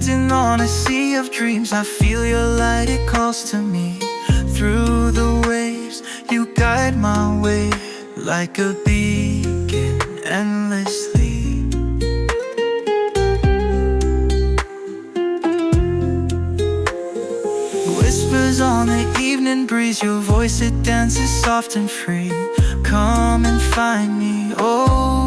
Drifting on a sea of dreams, I feel your light, it calls to me. Through the waves, you guide my way, like a beacon endlessly. Whispers on the evening breeze, your voice, it dances soft and free. Come and find me, oh,